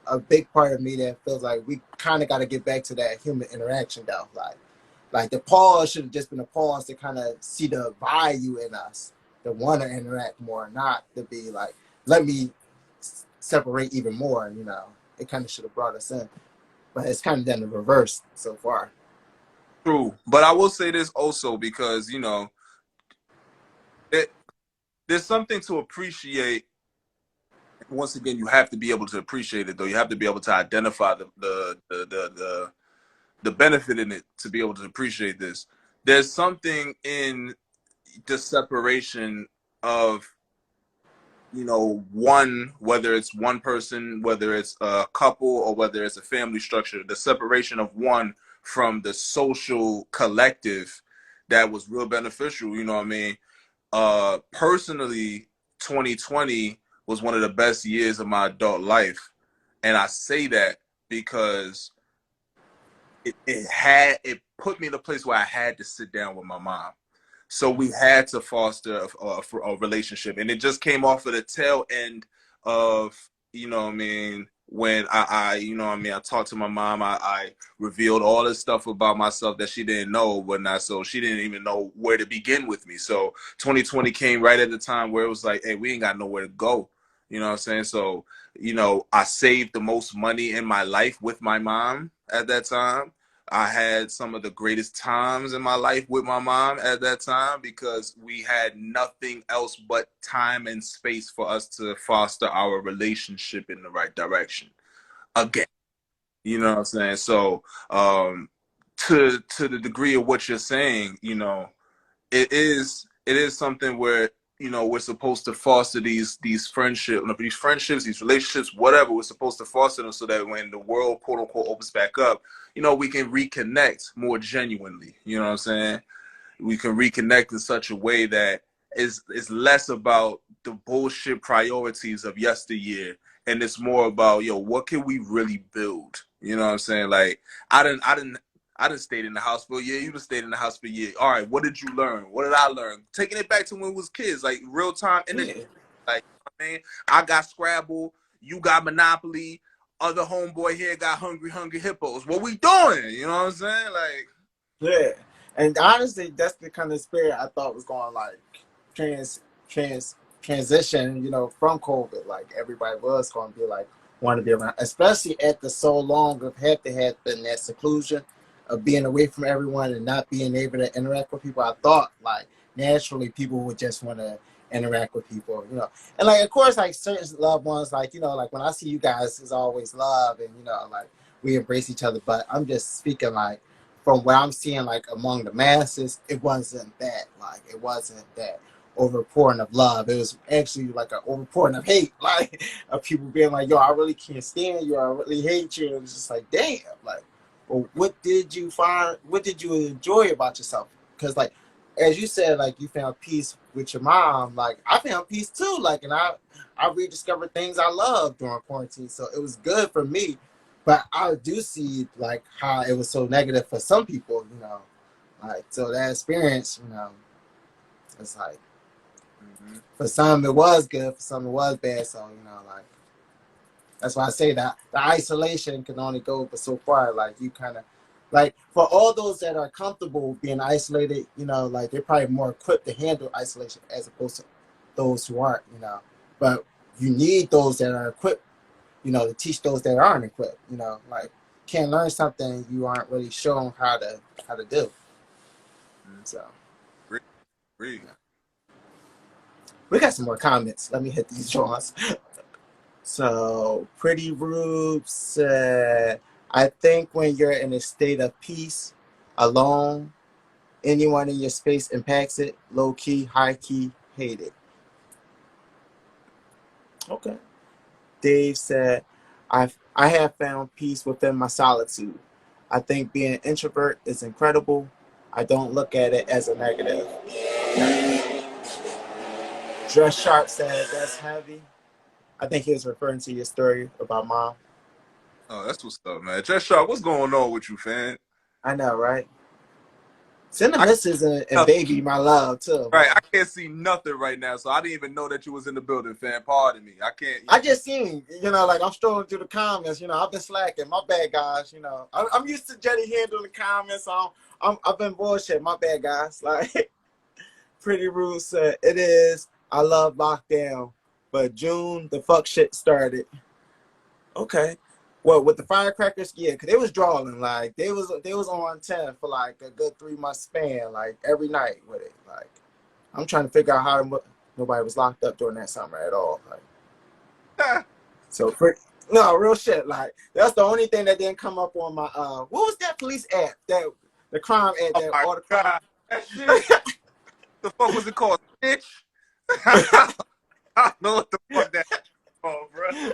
a big part of me that feels like we kind of got to get back to that human interaction though. Like the pause should have just been a pause to kind of see the value in us, to want to interact more, not to be like, let me separate even more. You know, it kind of should have brought us in, but it's kind of done the reverse so far. True, but I will say this also because you know it, there's something to appreciate. Once again, you have to be able to appreciate it, though. You have to be able to identify the benefit in it to be able to appreciate this. There's something in the separation of, you know, one, whether it's one person, whether it's a couple, or whether it's a family structure, the separation of one from the social collective that was real beneficial. You know what I mean? Personally, 2020 was one of the best years of my adult life. And I say that because it put me in a place where I had to sit down with my mom. So we had to foster a relationship, and it just came off of the tail end of, you know what I mean, when you know what I mean, I talked to my mom, I revealed all this stuff about myself that she didn't know, whatnot, so she didn't even know where to begin with me. So 2020 came right at the time where it was like, hey, we ain't got nowhere to go. You know what I'm saying? So, you know, I saved the most money in my life with my mom at that time. I had some of the greatest times in my life with my mom at that time because we had nothing else but time and space for us to foster our relationship in the right direction. Again, you know what I'm saying? So, to the degree of what you're saying, you know, it is something where, you know, we're supposed to foster these friendships, these relationships, whatever. We're supposed to foster them so that when the world, quote unquote, opens back up, you know, we can reconnect more genuinely. You know what I'm saying? We can reconnect in such a way that is less about the bullshit priorities of yesteryear, and it's more about, yo, what can we really build? You know what I'm saying? Like I didn't stayed in the house for a year. You done stayed in the house for a year. All right, what did you learn? What did I learn? Taking it back to when we was kids, like real time energy. Yeah, Like, you know what I mean, I got Scrabble, you got Monopoly, other homeboy here got Hungry Hippos. What we doing? You know what I'm saying? Like, yeah. And honestly, that's the kind of spirit I thought was going like trans trans transition, you know, from COVID. Like everybody was going to be like want to be around, especially at the so long of had to have been that seclusion of being away from everyone and not being able to interact with people. I thought like naturally people would just want to interact with people, you know, and like of course like certain loved ones, like you know, like when I see you guys, it's always love and you know like we embrace each other. But I'm just speaking like from what I'm seeing, like among the masses, it wasn't that. Like it wasn't that overpouring of love. It was actually like an overpouring of hate. Like of people being like, "Yo, I really can't stand you. I really hate you." And it's just like, damn. Like, well, what did you find? What did you enjoy about yourself? Because like, as you said, like you found peace with your mom. Like I found peace too. Like, and I rediscovered things I loved during quarantine. So it was good for me, but I do see like how it was so negative for some people, you know. Like so that experience, you know, it's like mm-hmm. for some it was good, for some it was bad. So, you know, like that's why I say that the isolation can only go but so far. Like you kinda like for all those that are comfortable being isolated, you know, like they're probably more equipped to handle isolation as opposed to those who aren't, you know. But you need those that are equipped, you know, to teach those that aren't equipped, you know, like can't learn something you aren't really shown how to do. Mm-hmm. So Agree. Agree. We got some more comments. Let me hit these joints. So, Pretty Rube said, I think when you're in a state of peace, alone, anyone in your space impacts it. Low key, high key, hate it. Okay. Dave said, I have found peace within my solitude. I think being an introvert is incredible. I don't look at it as a negative. Dress Sharp said, that's heavy. I think he was referring to your story about mom. Oh, that's what's up, man. Just Sharp, what's going on with you, fam? I know, right? Send the I missus and baby my love, too. right, I can't see nothing right now, so I didn't even know that you was in the building, fam. Pardon me. I can't. I just seen, like I'm strolling through the comments. I've been slacking. My bad, guys. I'm used to Jeide handling the comments. So I've been bullshit. My bad, guys. Like Pretty Rude said, it is. I love lockdown, but June the fuck shit started. Okay. Well, with the firecrackers, yeah, because they was drawing. Like they was on 10 for like a good 3 month span, like every night with it. Like I'm trying to figure out how nobody was locked up during that summer at all. Like. So no, real shit. Like that's the only thing that didn't come up on my what was that police app? That the crime app that all the crime. That shit. The fuck was it called? Bitch. I don't know what the fuck that's called, bro.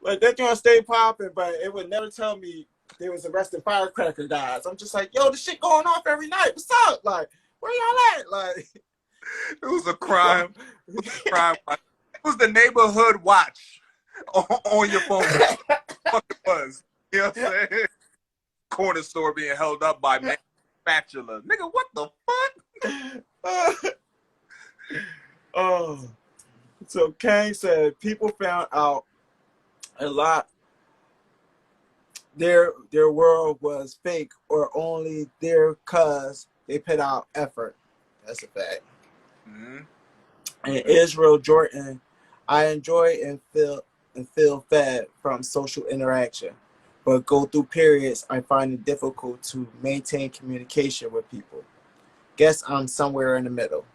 Like that joint stay popping, but it would never tell me they was arresting firecracker guys. I'm just like, yo, this shit going off every night. What's up? Like, where y'all at? Like it was a crime. It was the neighborhood watch on your phone. What it was. You know what I'm saying? Corner store being held up by spatula. Nigga, what the fuck? Oh. So Kang said people found out a lot their world was fake or only there cause they put out effort. That's a fact. Mm-hmm. And Israel Jordan, I enjoy and feel fed from social interaction, but go through periods I find it difficult to maintain communication with people. Guess I'm somewhere in the middle.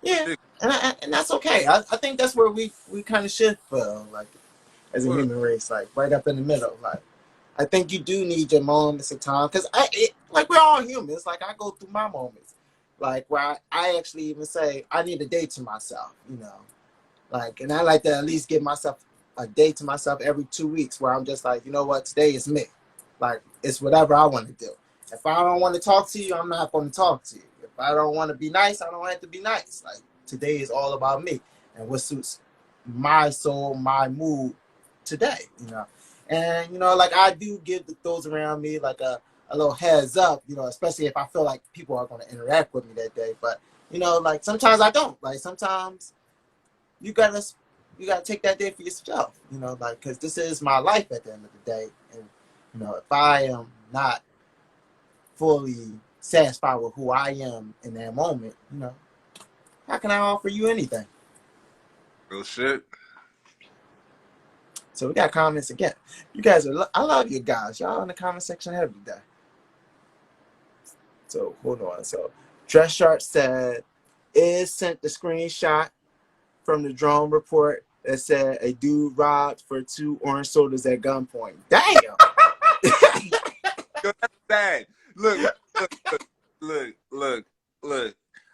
Yeah, and that's okay. I think that's where we kind of should feel like as a human race, like right up in the middle. Like I think you do need your moments of time because like we're all humans. Like I go through my moments, like where I actually even say I need a day to myself. Like, and I like to at least give myself a day to myself every 2 weeks where I'm just like, you know what, today is me. Like it's whatever I want to do. If I don't want to talk to you, I'm not going to talk to you. If I don't want to be nice, I don't have to be nice. Like today is all about me and what suits my soul, my mood today. And like I do give those around me like a little heads up, especially if I feel like people are going to interact with me that day. But like sometimes I don't. Like sometimes you gotta take that day for yourself. Like because this is my life at the end of the day, and if I am not fully satisfied with who I am in that moment, how can I offer you anything? Real shit. So we got comments again. You guys I love you guys. Y'all in the comment section every day. So hold on. So Dress Sharp said, Is sent the screenshot from the drone report that said a dude robbed for 2 orange sodas at gunpoint. Damn. Yo, that's sad. Look.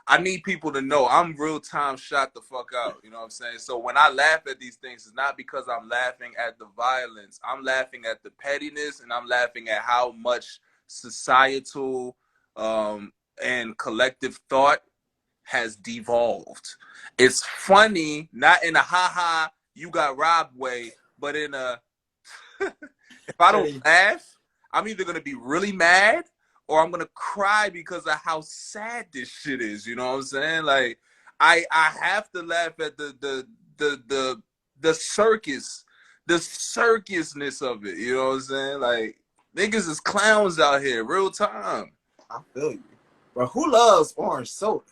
I need people to know I'm real time shot the fuck out. You know what I'm saying? So when I laugh at these things, it's not because I'm laughing at the violence. I'm laughing at the pettiness, and I'm laughing at how much societal and collective thought has devolved. It's funny, not in a ha-ha, you got robbed way, but in a if I don't laugh, I'm either going to be really mad or I'm going to cry because of how sad this shit is. You know what I'm saying? Like, I have to laugh at the circus, the circusness of it. You know what I'm saying? Like, niggas is clowns out here, real time. I feel you. But who loves orange soda?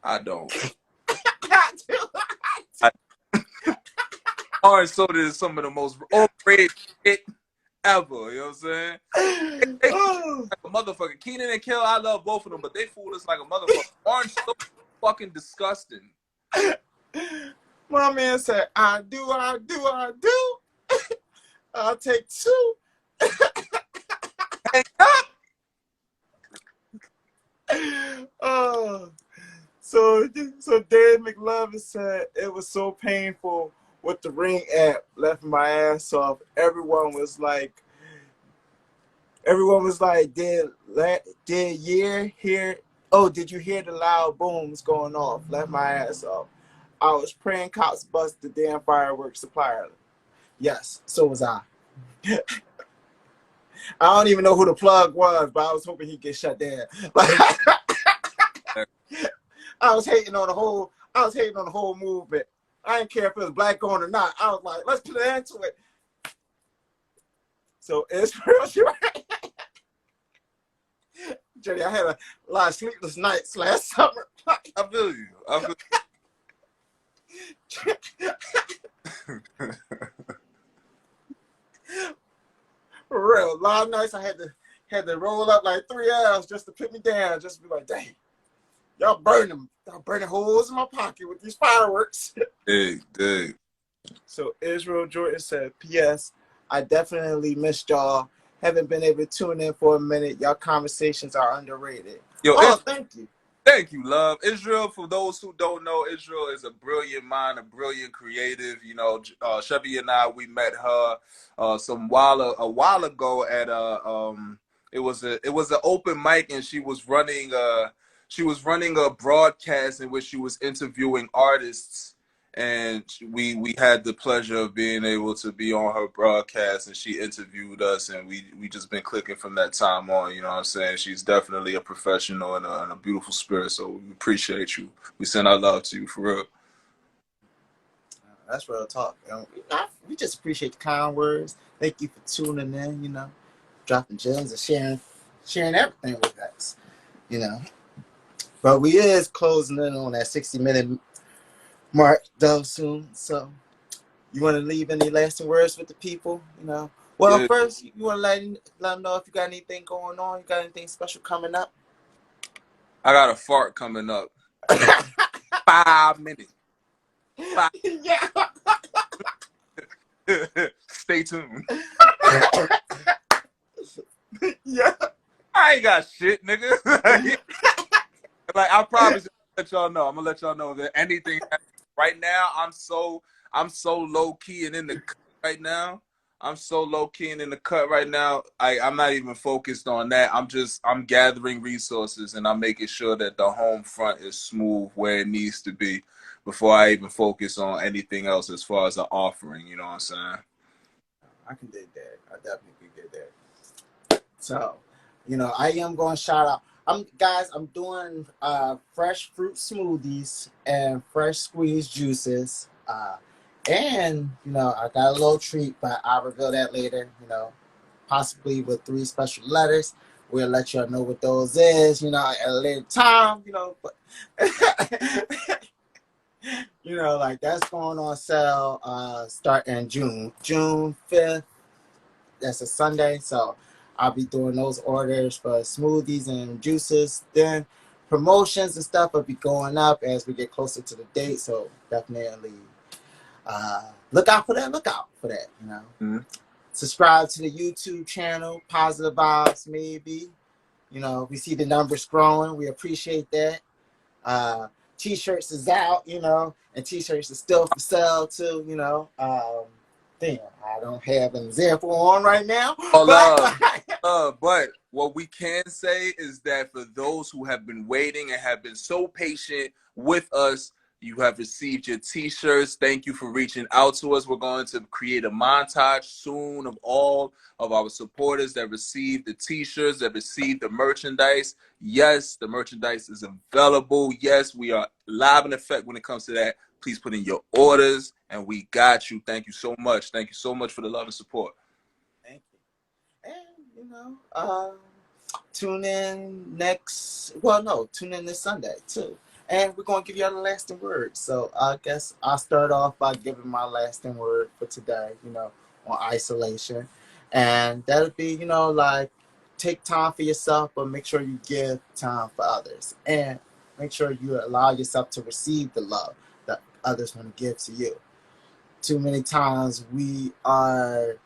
I don't. Orange soda is some of the most overrated shit ever. You know what I'm saying? They like a motherfucker. Keenan and Kel, I love both of them, but they fool us like a motherfucker. Orange soda is fucking disgusting. My man said, I do. I'll take two. Hang up. Oh, so Dave McLovin said it was so painful with the Ring app, left my ass off. Everyone was like, did you hear? Oh, did you hear the loud booms going off? Left my ass off. I was praying cops bust the damn fireworks supplier. Yes, so was I. I don't even know who the plug was, but I was hoping he'd get shut down. I was hating on the whole movement. I didn't care if it was black on or not. I was like, let's put an end to it. So it's real sure. Jenny, I had a lot of sleepless nights last summer. I feel you. For real, a lot of nights I had to roll up like 3 hours just to put me down, just to be like, dang, y'all burning holes in my pocket with these fireworks. Dig. So Israel Jordan said, P.S. I definitely missed y'all. Haven't been able to tune in for a minute. Y'all conversations are underrated. Yo, Thank you. Thank you, love. Israel, for those who don't know, Israel is a brilliant mind, a brilliant creative. You know, Chevy and I, we met her a while ago at it was an open mic, and she was running a broadcast in which she was interviewing artists, and we had the pleasure of being able to be on her broadcast, and she interviewed us, and we just been clicking from that time on. You know what I'm saying? She's definitely a professional and a beautiful spirit, so we appreciate you. We send our love to you, for real. That's real talk. We just appreciate the kind words. Thank you for tuning in, dropping gems and sharing everything with us, But we is closing in on that 60-minute mark though soon. So you want to leave any lasting words with the people? Well, Yeah. first you want to let them know if you got anything going on. You got anything special coming up? I got a fart coming up. 5 minutes. Yeah. Stay tuned. Yeah. I ain't got shit, nigga. Like, I promise let y'all know. I'm gonna let y'all know that anything right now, I'm so low key and in the cut right now. I'm so low key and in the cut right now. I'm not even focused on that. I'm gathering resources, and I'm making sure that the home front is smooth where it needs to be before I even focus on anything else as far as an offering. You know what I'm saying? I can dig that. I definitely can dig that. So, I am going to shout out. I'm doing fresh fruit smoothies and fresh squeezed juices. And I got a little treat, but I'll reveal that later. Possibly with 3 special letters. We'll let y'all know what those is. At a later time. But like that's going on sale. Starting June 5th. That's a Sunday, so I'll be doing those orders for smoothies and juices. Then promotions and stuff will be going up as we get closer to the date. So definitely look out for that. Mm-hmm. Subscribe to the YouTube channel, Positive Vibes, maybe. We see the numbers growing. We appreciate that. T-shirts is out, and T-shirts is still for sale too, Damn, I don't have an example on right now. But what we can say is that for those who have been waiting and have been so patient with us, you have received your T-shirts. Thank you for reaching out to us. We're going to create a montage soon of all of our supporters that received the T-shirts, that received the merchandise. Yes, the merchandise is available. Yes, we are live in effect when it comes to that. Please put in your orders, and we got you. Thank you so much. Thank you so much for the love and support. Thank you. And, tune in tune in this Sunday, too. And we're going to give y'all the lasting word. So I guess I'll start off by giving my lasting word for today, on isolation. And that'll be, like, take time for yourself, but make sure you give time for others. And make sure you allow yourself to receive the love. others want to give to you. Too many times we are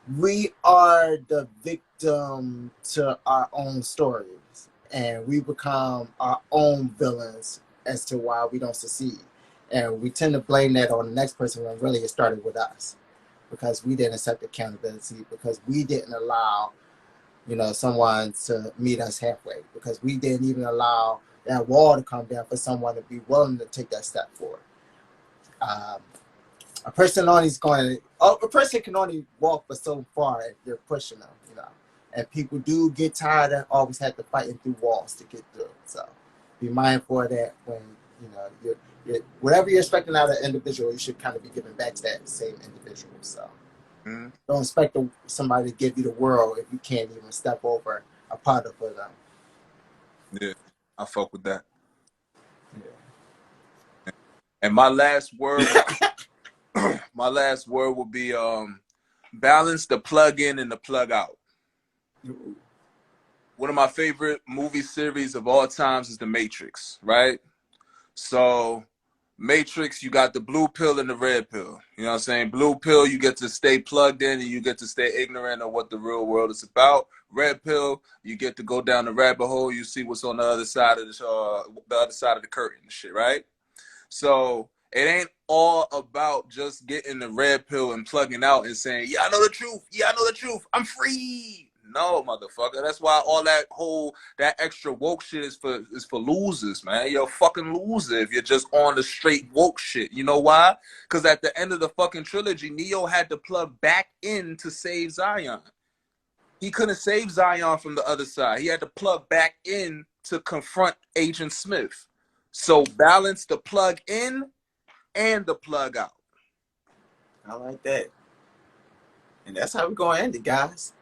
the victim to our own stories, and we become our own villains as to why we don't succeed. And we tend to blame that on the next person when really it started with us, because we didn't accept accountability, because we didn't allow, someone to meet us halfway, because we didn't even allow that wall to come down for someone to be willing to take that step forward. A person can only walk but so far if you're pushing them, And people do get tired of always have to fighting through walls to get through. So be mindful of that when you're whatever you're expecting out of an individual, you should kind of be giving back to that same individual. So don't expect somebody to give you the world if you can't even step over a part of them. Yeah, I fuck with that. Yeah. And my last word will be balance the plug in and the plug out. One of my favorite movie series of all times is The Matrix, right? So Matrix, you got the blue pill and the red pill. You know what I'm saying? Blue pill, you get to stay plugged in and you get to stay ignorant of what the real world is about. Red pill, you get to go down the rabbit hole. You see what's on the other side of the curtain and shit, right? So it ain't all about just getting the red pill and plugging out and saying, yeah, I know the truth. Yeah, I know the truth. I'm free. No, motherfucker. That's why all that extra woke shit is for losers, man. You're a fucking loser if you're just on the straight woke shit. You know why? Because at the end of the fucking trilogy, Neo had to plug back in to save Zion. He couldn't save Zion from the other side. He had to plug back in to confront Agent Smith. So balance the plug in and the plug out. I like that. And that's how we're going to end it, guys.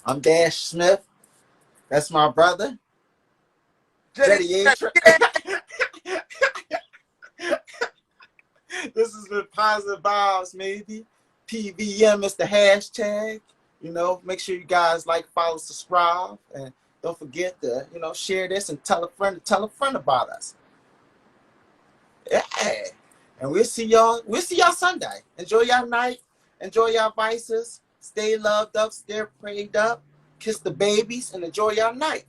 I'm Dash Smith. That's my brother. Jeide Dash. This has been Positive Vibes, maybe. PVM is the hashtag. Make sure you guys like, follow, subscribe, and don't forget to, share this and tell a friend about us. Yeah. And we'll see y'all Sunday. Enjoy y'all night. Enjoy y'all vices. Stay loved up, stay prayed up. Kiss the babies and enjoy y'all night.